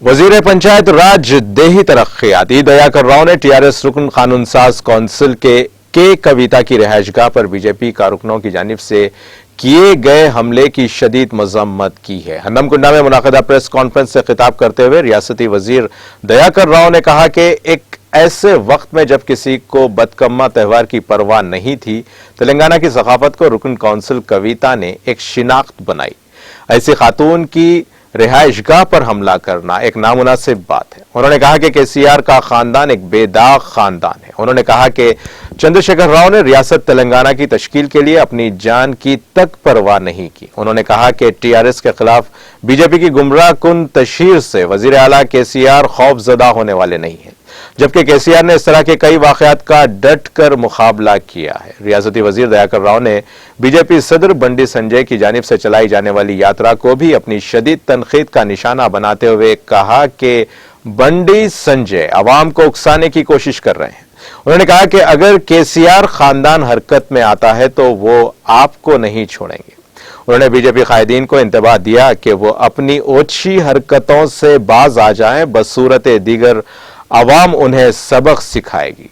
वजीर पंचायत राज देही तरक्यात दयाकर राव ने टीआरएस रुकन कानून साज कौंसिल के कविता की रिहाइशगाह पर बीजेपी कारकुनों की जानिब से किए गए हमले की शदीद मजम्मत की है। हन्नमकुंडा में मुनाकिदा प्रेस कॉन्फ्रेंस से खिताब करते हुए रियासती वजीर दयाकर राव ने कहा कि एक ऐसे वक्त में जब किसी को बदकम्मा त्यौहार की परवाह नहीं थी, तेलंगाना की सकाफत को रुकन कौंसिल कविता ने एक शिनाख्त बनाई। ऐसी खातून की रिहाइशगाह पर हमला करना एक नामुनासिब बात है। उन्होंने कहा कि केसीआर का खानदान एक बेदाग खानदान है। उन्होंने कहा कि चंद्रशेखर राव ने रियासत तेलंगाना की तश्कील के लिए अपनी जान की तक परवाह नहीं की। उन्होंने कहा कि टीआरएस के खिलाफ बीजेपी की गुमराह कुन तशहीर से वजीर आला केसीआर खौफजदा होने वाले नहीं है, जबकि केसीआर ने इस तरह के कई वाकयात का डट कर मुकाबला किया है। रियासती वजीर दयाकर राव ने बीजेपी सदर बंडी संजय की जानिब से चलाई जाने वाली यात्रा को भी अपनी शदीद तनकीद का निशाना बनाते हुए कहा कि बंडी संजय अवाम को उकसाने की कोशिश कर रहे हैं। उन्होंने कहा कि अगर केसीआर खानदान हरकत में आता है तो वो आपको नहीं छोड़ेंगे। उन्होंने बीजेपी कायदीन को इंतबाह दिया कि वो अपनी ओछी हरकतों से बाज आ जाएं, बसूरत दीगर अवाम उन्हें सबक सिखाएगी।